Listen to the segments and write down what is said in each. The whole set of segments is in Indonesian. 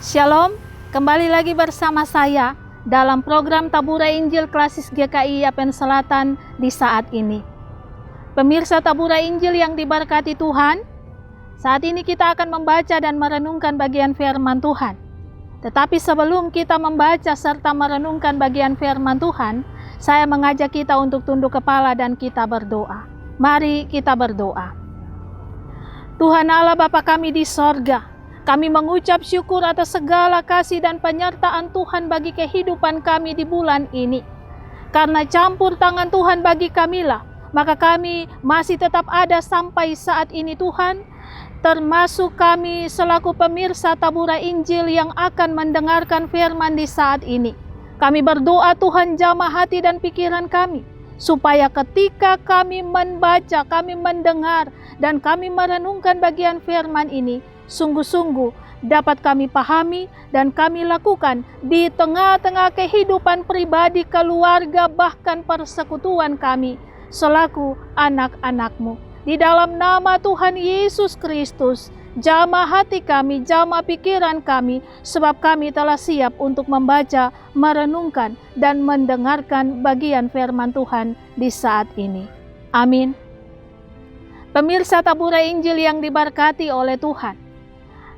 Shalom, kembali lagi bersama saya dalam program Tabura Injil Klasis GKI Yapen Selatan di saat ini. Pemirsa Tabura Injil yang diberkati Tuhan, saat ini kita akan membaca dan merenungkan bagian firman Tuhan. Tetapi sebelum kita membaca serta merenungkan bagian firman Tuhan, saya mengajak kita untuk tunduk kepala dan kita berdoa. Mari kita berdoa. Tuhan Allah Bapa kami di sorga, kami mengucap syukur atas segala kasih dan penyertaan Tuhan bagi kehidupan kami di bulan ini. Karena campur tangan Tuhan bagi kamilah, maka kami masih tetap ada sampai saat ini Tuhan, termasuk kami selaku pemirsa Tabura Injil yang akan mendengarkan firman di saat ini. Kami berdoa Tuhan jamah hati dan pikiran kami, supaya ketika kami membaca, kami mendengar, dan kami merenungkan bagian firman ini, sungguh-sungguh dapat kami pahami dan kami lakukan di tengah-tengah kehidupan pribadi, keluarga, bahkan persekutuan kami selaku anak-anak-Mu. Di dalam nama Tuhan Yesus Kristus, jamah hati kami, jamah pikiran kami, sebab kami telah siap untuk membaca, merenungkan, dan mendengarkan bagian firman Tuhan di saat ini. Amin. Pemirsa Tabura Injil yang diberkati oleh Tuhan,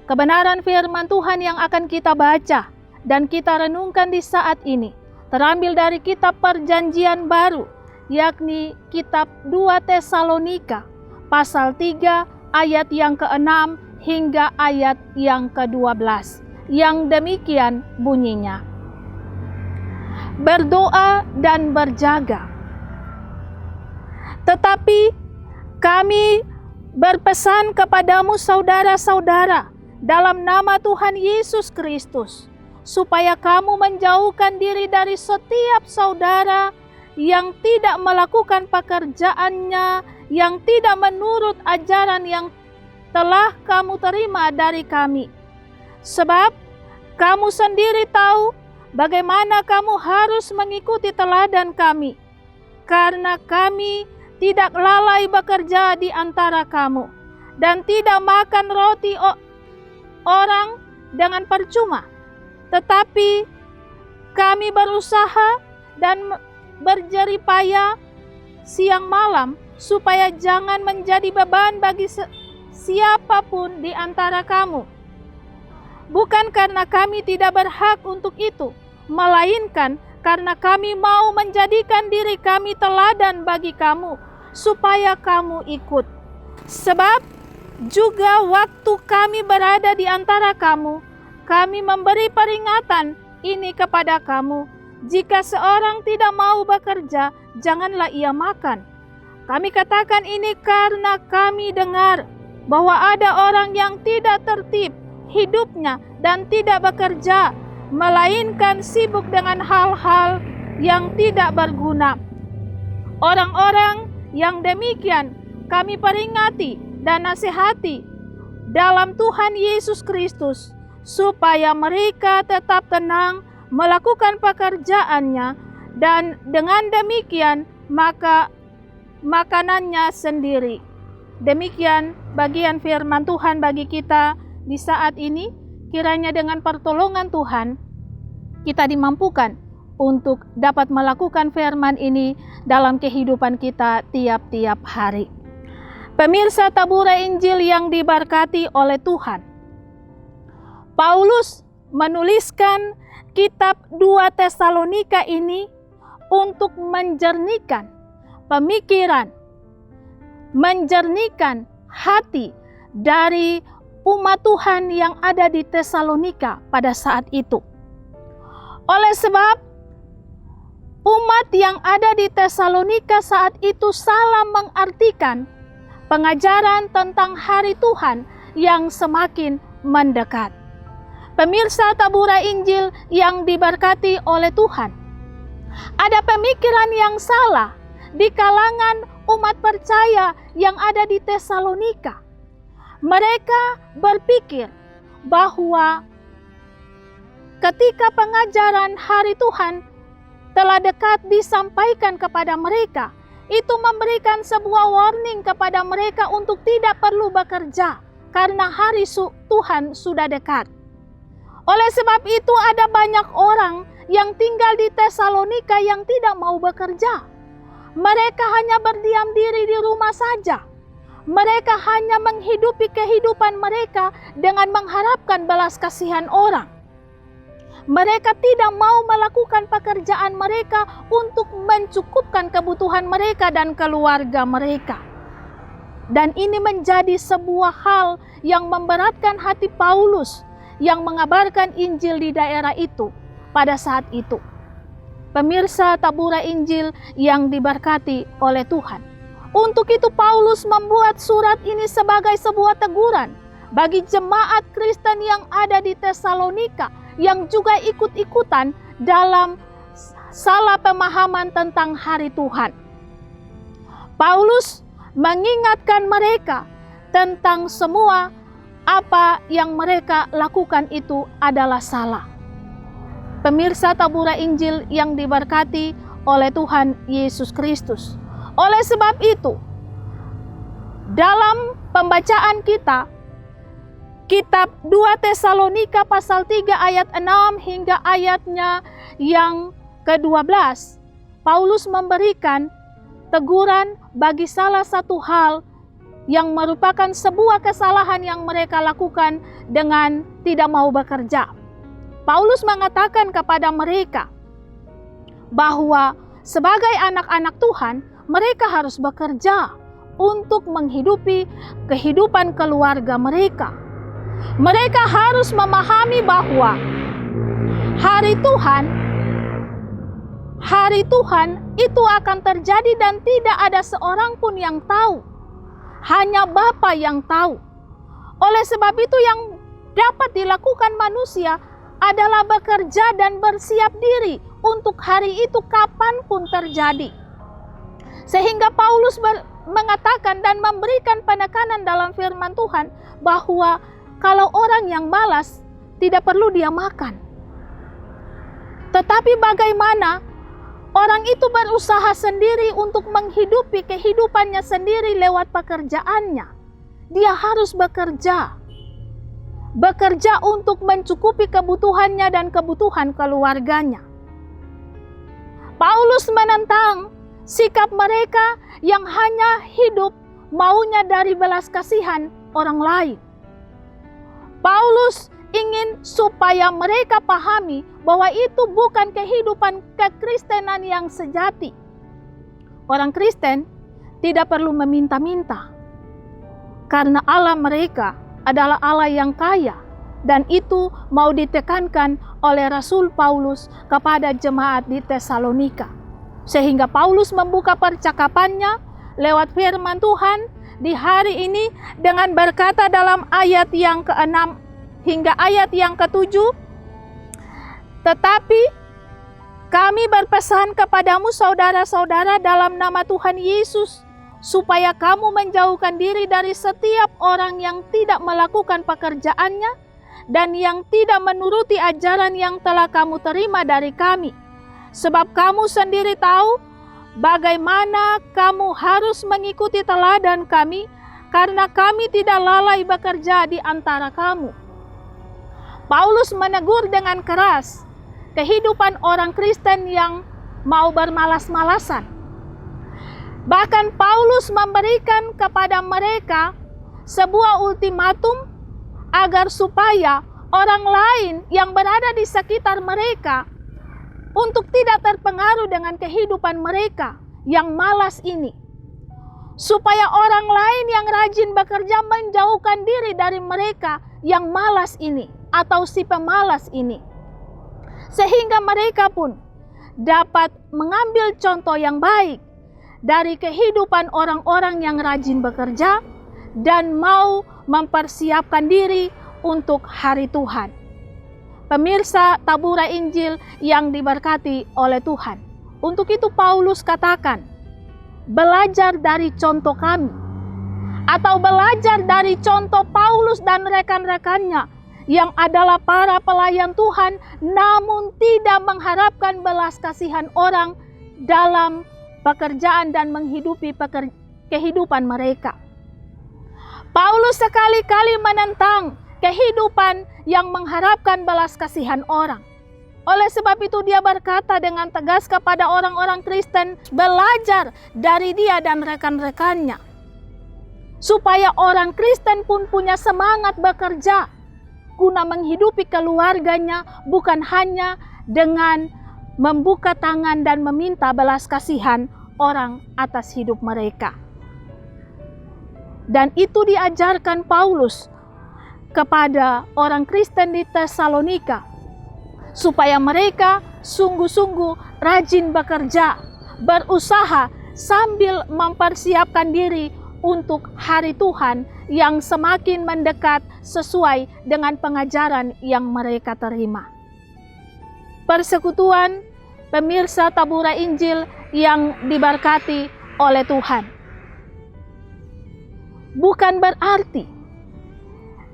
kebenaran firman Tuhan yang akan kita baca dan kita renungkan di saat ini terambil dari kitab Perjanjian Baru, yakni kitab 2 Tesalonika pasal 3 ayat yang ke-6 hingga ayat yang ke-12, yang demikian bunyinya. Berdoa dan berjaga. Tetapi kami berpesan kepadamu saudara-saudara dalam nama Tuhan Yesus Kristus, supaya kamu menjauhkan diri dari setiap saudara yang tidak melakukan pekerjaannya, yang tidak menurut ajaran yang telah kamu terima dari kami. Sebab kamu sendiri tahu bagaimana kamu harus mengikuti teladan kami, karena kami tidak lalai bekerja di antara kamu, dan tidak makan roti orang dengan percuma. Tetapi kami berusaha dan berjerih payah siang malam, supaya jangan menjadi beban bagi siapapun di antara kamu. Bukan karena kami tidak berhak untuk itu, melainkan karena kami mau menjadikan diri kami teladan bagi kamu, supaya kamu ikut. Sebab juga waktu kami berada di antara kamu, kami memberi peringatan ini kepada kamu: jika seorang tidak mau bekerja, janganlah ia makan. Kami katakan ini karena kami dengar bahwa ada orang yang tidak tertib hidupnya dan tidak bekerja, melainkan sibuk dengan hal-hal yang tidak berguna. Orang-orang yang demikian kami peringati dan nasihati dalam Tuhan Yesus Kristus, supaya mereka tetap tenang melakukan pekerjaannya, dan dengan demikian maka makanannya sendiri. Demikian bagian firman Tuhan bagi kita di saat ini. Kiranya dengan pertolongan Tuhan kita dimampukan untuk dapat melakukan firman ini dalam kehidupan kita tiap-tiap hari. Pemirsa Tabura Injil yang diberkati oleh Tuhan, Paulus menuliskan kitab 2 Tesalonika ini untuk menjernihkan pemikiran, menjernihkan hati dari umat Tuhan yang ada di Tesalonika pada saat itu. Oleh sebab umat yang ada di Tesalonika saat itu salah mengartikan pengajaran tentang hari Tuhan yang semakin mendekat. Pemirsa Tabura Injil yang diberkati oleh Tuhan, ada pemikiran yang salah di kalangan umat percaya yang ada di Tesalonika. Mereka berpikir bahwa ketika pengajaran hari Tuhan telah dekat disampaikan kepada mereka, itu memberikan sebuah warning kepada mereka untuk tidak perlu bekerja karena hari Tuhan sudah dekat. Oleh sebab itu ada banyak orang yang tinggal di Tesalonika yang tidak mau bekerja. Mereka hanya berdiam diri di rumah saja. Mereka hanya menghidupi kehidupan mereka dengan mengharapkan belas kasihan orang. Mereka tidak mau melakukan pekerjaan mereka untuk mencukupkan kebutuhan mereka dan keluarga mereka. Dan ini menjadi sebuah hal yang memberatkan hati Paulus yang mengabarkan Injil di daerah itu pada saat itu. Pemirsa Tabura Injil yang diberkati oleh Tuhan. Untuk itu Paulus membuat surat ini sebagai sebuah teguran bagi jemaat Kristen yang ada di Tesalonika yang juga ikut-ikutan dalam salah pemahaman tentang hari Tuhan. Paulus mengingatkan mereka tentang semua apa yang mereka lakukan itu adalah salah. Pemirsa Tabura Injil yang diberkati oleh Tuhan Yesus Kristus. Oleh sebab itu, dalam pembacaan kita, kitab 2 Tesalonika pasal 3 ayat 6 hingga ayatnya yang ke-12, Paulus memberikan teguran bagi salah satu hal yang merupakan sebuah kesalahan yang mereka lakukan dengan tidak mau bekerja. Paulus mengatakan kepada mereka bahwa sebagai anak-anak Tuhan, mereka harus bekerja untuk menghidupi kehidupan keluarga mereka. Mereka harus memahami bahwa hari Tuhan itu akan terjadi dan tidak ada seorang pun yang tahu. Hanya Bapa yang tahu. Oleh sebab itu yang dapat dilakukan manusia adalah bekerja dan bersiap diri untuk hari itu kapanpun terjadi. Sehingga Paulus mengatakan dan memberikan penekanan dalam firman Tuhan bahwa kalau orang yang malas tidak perlu dia makan. Tetapi bagaimana orang itu berusaha sendiri untuk menghidupi kehidupannya sendiri lewat pekerjaannya. Dia harus bekerja. Bekerja untuk mencukupi kebutuhannya dan kebutuhan keluarganya. Paulus menentang sikap mereka yang hanya hidup maunya dari belas kasihan orang lain. Paulus ingin supaya mereka pahami bahwa itu bukan kehidupan kekristenan yang sejati. Orang Kristen tidak perlu meminta-minta, karena Allah mereka adalah Allah yang kaya, dan itu mau ditekankan oleh Rasul Paulus kepada jemaat di Tesalonika. Sehingga Paulus membuka percakapannya lewat firman Tuhan di hari ini dengan berkata dalam ayat yang ke-6 hingga ayat yang ke-7, tetapi kami berpesan kepadamu saudara-saudara dalam nama Tuhan Yesus, supaya kamu menjauhkan diri dari setiap orang yang tidak melakukan pekerjaannya dan yang tidak menuruti ajaran yang telah kamu terima dari kami. Sebab kamu sendiri tahu bagaimana kamu harus mengikuti teladan kami, karena kami tidak lalai bekerja di antara kamu. Paulus menegur dengan keras kehidupan orang Kristen yang mau bermalas-malasan. Bahkan Paulus memberikan kepada mereka sebuah ultimatum agar supaya orang lain yang berada di sekitar mereka untuk tidak terpengaruh dengan kehidupan mereka yang malas ini. supaya orang lain yang rajin bekerja menjauhkan diri dari mereka yang malas ini atau si pemalas ini, sehingga mereka pun dapat mengambil contoh yang baik dari kehidupan orang-orang yang rajin bekerja dan mau mempersiapkan diri untuk hari Tuhan. Pemirsa Tabura Injil yang diberkati oleh Tuhan, untuk itu Paulus katakan, belajar dari contoh kami, atau belajar dari contoh Paulus dan rekan-rekannya yang adalah para pelayan Tuhan, namun tidak mengharapkan belas kasihan orang dalam pekerjaan dan menghidupi kehidupan mereka. Paulus sekali-kali menentang kehidupan yang mengharapkan belas kasihan orang. Oleh sebab itu dia berkata dengan tegas kepada orang-orang Kristen, belajar dari dia dan rekan-rekannya, supaya orang Kristen pun punya semangat bekerja guna menghidupi keluarganya, bukan hanya dengan membuka tangan dan meminta belas kasihan orang atas hidup mereka. Dan itu diajarkan Paulus kepada orang Kristen di Tesalonika, supaya mereka sungguh-sungguh rajin bekerja, berusaha sambil mempersiapkan diri untuk hari Tuhan yang semakin mendekat sesuai dengan pengajaran yang mereka terima. Persekutuan pemirsa Tabura Injil yang diberkati oleh Tuhan, bukan berarti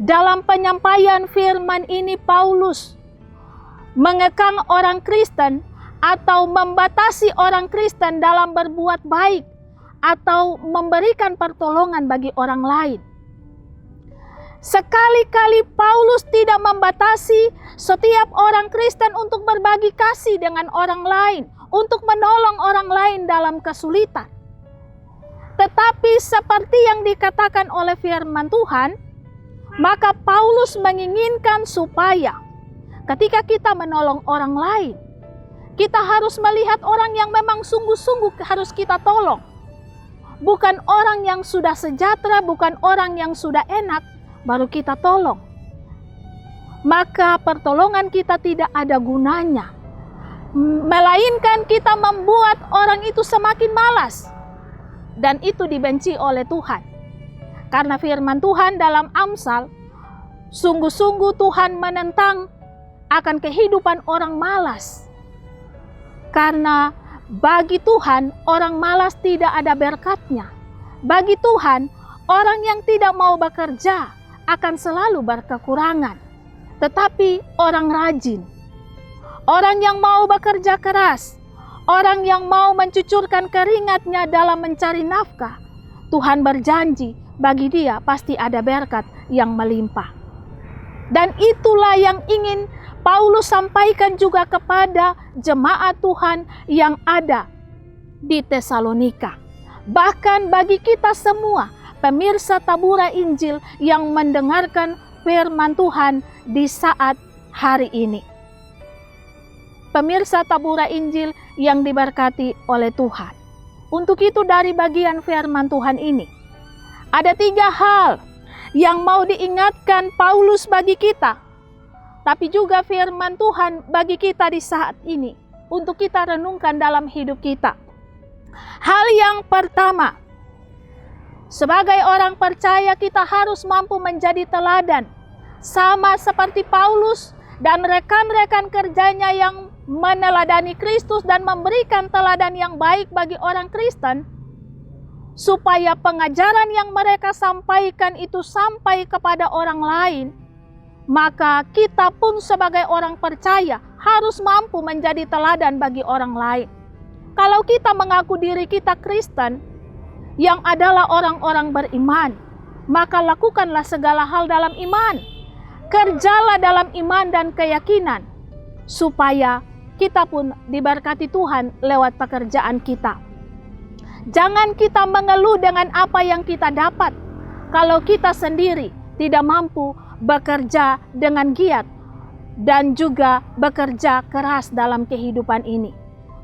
dalam penyampaian firman ini Paulus mengekang orang Kristen atau membatasi orang Kristen dalam berbuat baik atau memberikan pertolongan bagi orang lain. Sekali-kali Paulus tidak membatasi setiap orang Kristen untuk berbagi kasih dengan orang lain, untuk menolong orang lain dalam kesulitan. Tetapi seperti yang dikatakan oleh firman Tuhan, maka Paulus menginginkan supaya ketika kita menolong orang lain, kita harus melihat orang yang memang sungguh-sungguh harus kita tolong. Bukan orang yang sudah sejahtera, bukan orang yang sudah enak, baru kita tolong. Maka pertolongan kita tidak ada gunanya. Melainkan kita membuat orang itu semakin malas. Dan itu dibenci oleh Tuhan. Karena firman Tuhan dalam Amsal, sungguh-sungguh Tuhan menentang akan kehidupan orang malas. Karena bagi Tuhan orang malas tidak ada berkatnya. Bagi Tuhan orang yang tidak mau bekerja akan selalu berkekurangan. Tetapi orang rajin, orang yang mau bekerja keras, orang yang mau mencucurkan keringatnya dalam mencari nafkah, Tuhan berjanji bagi dia pasti ada berkat yang melimpah. Dan itulah yang ingin Paulus sampaikan juga kepada jemaat Tuhan yang ada di Tesalonika. Bahkan bagi kita semua, pemirsa Tabura Injil yang mendengarkan firman Tuhan di saat hari ini. Pemirsa Tabura Injil yang diberkati oleh Tuhan. Untuk itu dari bagian firman Tuhan ini, ada 3 hal yang mau diingatkan Paulus bagi kita, tapi juga firman Tuhan bagi kita di saat ini, untuk kita renungkan dalam hidup kita. Hal yang pertama, sebagai orang percaya kita harus mampu menjadi teladan, sama seperti Paulus dan rekan-rekan kerjanya yang meneladani Kristus dan memberikan teladan yang baik bagi orang Kristen, supaya pengajaran yang mereka sampaikan itu sampai kepada orang lain. Maka kita pun sebagai orang percaya harus mampu menjadi teladan bagi orang lain. Kalau kita mengaku diri kita Kristen, yang adalah orang-orang beriman, maka lakukanlah segala hal dalam iman. Kerjalah dalam iman dan keyakinan, supaya kita pun diberkati Tuhan lewat pekerjaan kita. Jangan kita mengeluh dengan apa yang kita dapat, kalau kita sendiri tidak mampu bekerja dengan giat dan juga bekerja keras dalam kehidupan ini.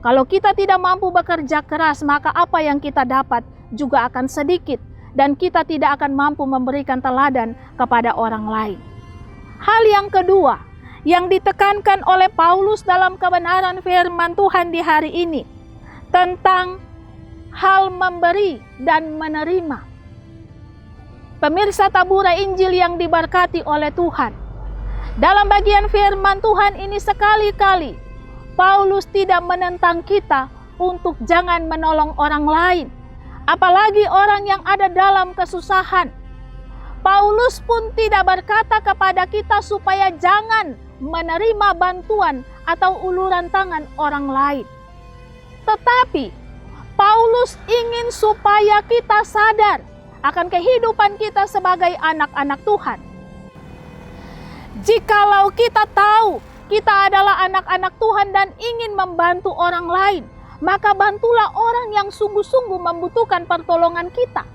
Kalau kita tidak mampu bekerja keras, maka apa yang kita dapat juga akan sedikit, dan kita tidak akan mampu memberikan teladan kepada orang lain. Hal yang kedua yang ditekankan oleh Paulus dalam kebenaran firman Tuhan di hari ini tentang hal memberi dan menerima. Pemirsa tabura Injil yang diberkati oleh Tuhan, dalam bagian firman Tuhan ini sekali-kali Paulus tidak menentang kita untuk jangan menolong orang lain, apalagi orang yang ada dalam kesusahan. Paulus pun tidak berkata kepada kita supaya jangan menerima bantuan atau uluran tangan orang lain. Tetapi Paulus ingin supaya kita sadar akan kehidupan kita sebagai anak-anak Tuhan. Jikalau kita tahu kita adalah anak-anak Tuhan dan ingin membantu orang lain, maka bantulah orang yang sungguh-sungguh membutuhkan pertolongan kita.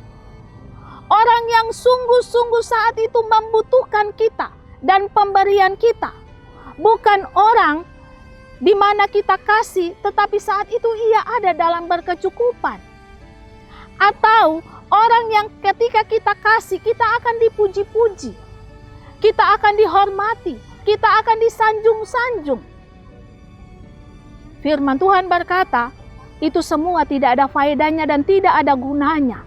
Orang yang sungguh-sungguh saat itu membutuhkan kita dan pemberian kita. Bukan orang di mana kita kasih, tetapi saat itu ia ada dalam berkecukupan. Atau orang yang ketika kita kasih, kita akan dipuji-puji. Kita akan dihormati. Kita akan disanjung-sanjung. Firman Tuhan berkata, itu semua tidak ada faedahnya dan tidak ada gunanya.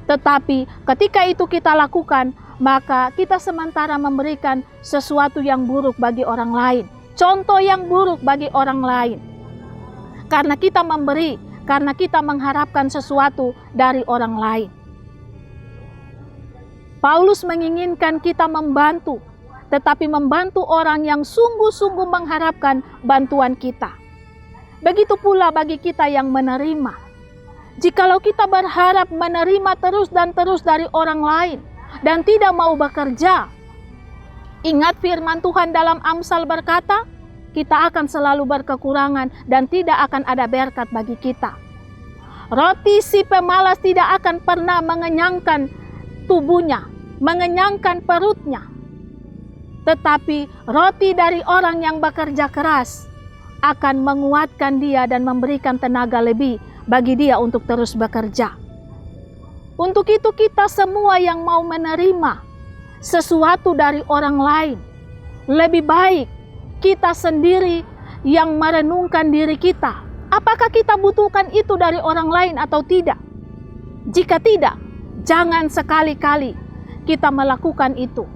Tetapi ketika itu kita lakukan, maka kita sementara memberikan sesuatu yang buruk bagi orang lain. Contoh yang buruk bagi orang lain. Karena kita memberi, karena kita mengharapkan sesuatu dari orang lain. Paulus menginginkan kita membantu, tetapi membantu orang yang sungguh-sungguh mengharapkan bantuan kita. Begitu pula bagi kita yang menerima. Jikalau kita berharap menerima terus dan terus dari orang lain dan tidak mau bekerja, ingat firman Tuhan dalam Amsal berkata, kita akan selalu berkekurangan dan tidak akan ada berkat bagi kita. Roti si pemalas tidak akan pernah mengenyangkan tubuhnya, mengenyangkan perutnya. Tetapi roti dari orang yang bekerja keras akan menguatkan dia dan memberikan tenaga lebih bagi dia untuk terus bekerja. Untuk itu kita semua yang mau menerima sesuatu dari orang lain, lebih baik kita sendiri yang merenungkan diri kita. Apakah kita butuhkan itu dari orang lain atau tidak? Jika tidak, jangan sekali-kali kita melakukan itu.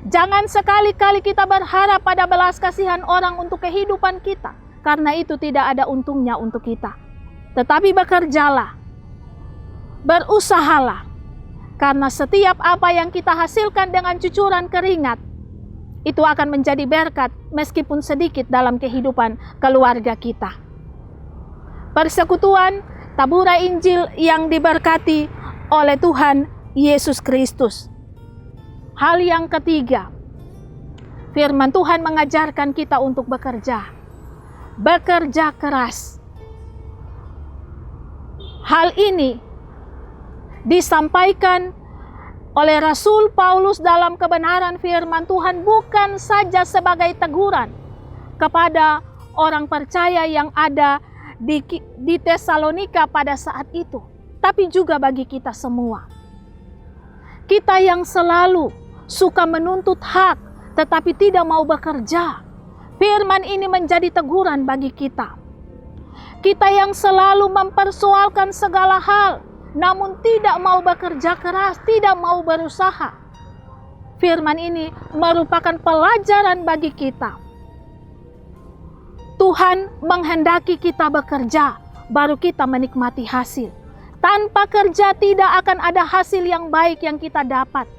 Jangan sekali-kali kita berharap pada belas kasihan orang untuk kehidupan kita, karena itu tidak ada untungnya untuk kita. Tetapi bekerjalah, berusahalah, karena setiap apa yang kita hasilkan dengan cucuran keringat, itu akan menjadi berkat meskipun sedikit dalam kehidupan keluarga kita. Persekutuan Tabura Injil yang diberkati oleh Tuhan Yesus Kristus. Hal yang ketiga, firman Tuhan mengajarkan kita untuk bekerja. Bekerja keras. Hal ini disampaikan oleh Rasul Paulus dalam kebenaran firman Tuhan bukan saja sebagai teguran kepada orang percaya yang ada di Tesalonika pada saat itu, tapi juga bagi kita semua. Kita yang selalu suka menuntut hak tetapi tidak mau bekerja, firman ini menjadi teguran bagi kita. Kita yang selalu mempersoalkan segala hal namun tidak mau bekerja keras, tidak mau berusaha, firman ini merupakan pelajaran bagi kita. Tuhan menghendaki kita bekerja, baru kita menikmati hasil. Tanpa kerja tidak akan ada hasil yang baik yang kita dapat.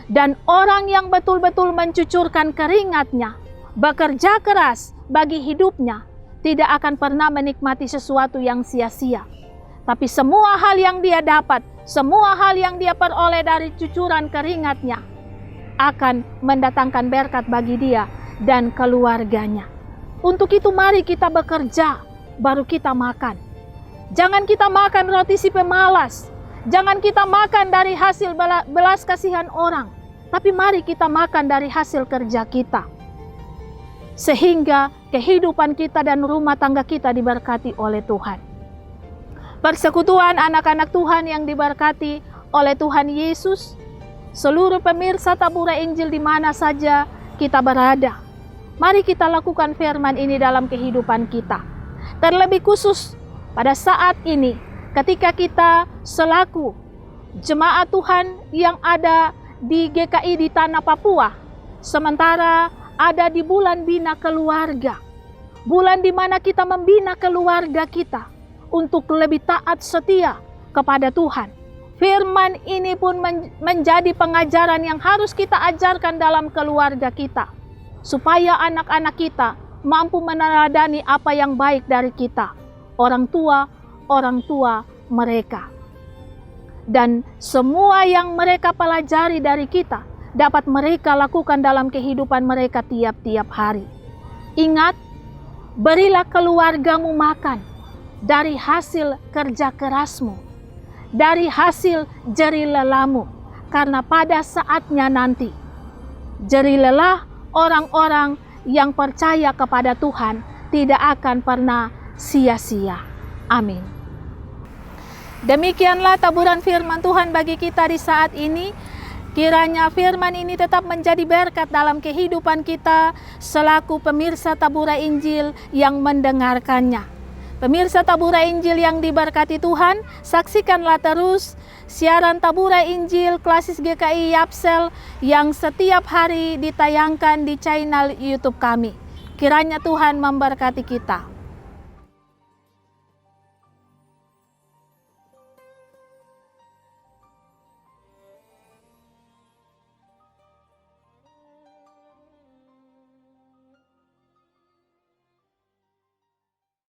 Dan orang yang betul-betul mencucurkan keringatnya, bekerja keras bagi hidupnya, tidak akan pernah menikmati sesuatu yang sia-sia. Tapi semua hal yang dia dapat, semua hal yang dia peroleh dari cucuran keringatnya, akan mendatangkan berkat bagi dia dan keluarganya. Untuk itu mari kita bekerja, baru kita makan. Jangan kita makan roti si pemalas. Jangan kita makan dari hasil belas kasihan orang. Tapi mari kita makan dari hasil kerja kita. Sehingga kehidupan kita dan rumah tangga kita diberkati oleh Tuhan. Persekutuan anak-anak Tuhan yang diberkati oleh Tuhan Yesus, seluruh pemirsa Tabura Injil di mana saja kita berada. Mari kita lakukan firman ini dalam kehidupan kita. Terlebih khusus pada saat ini ketika kita selaku jemaat Tuhan yang ada di GKI di Tanah Papua, sementara ada di bulan bina keluarga. Bulan di mana kita membina keluarga kita untuk lebih taat setia kepada Tuhan. Firman ini pun menjadi pengajaran yang harus kita ajarkan dalam keluarga kita, supaya anak-anak kita mampu meneladani apa yang baik dari kita, orang tua mereka. Dan semua yang mereka pelajari dari kita dapat mereka lakukan dalam kehidupan mereka tiap-tiap hari. Ingat, berilah keluargamu makan dari hasil kerja kerasmu, dari hasil jerih lelahmu, karena pada saatnya nanti jerih lelah orang-orang yang percaya kepada Tuhan tidak akan pernah sia-sia. Amin. Demikianlah taburan firman Tuhan bagi kita di saat ini. Kiranya firman ini tetap menjadi berkat dalam kehidupan kita selaku pemirsa Tabura Injil yang mendengarkannya. Pemirsa Tabura Injil yang diberkati Tuhan, saksikanlah terus siaran Tabura Injil Klasis GKI Yapsel yang setiap hari ditayangkan di channel YouTube kami. Kiranya Tuhan memberkati kita.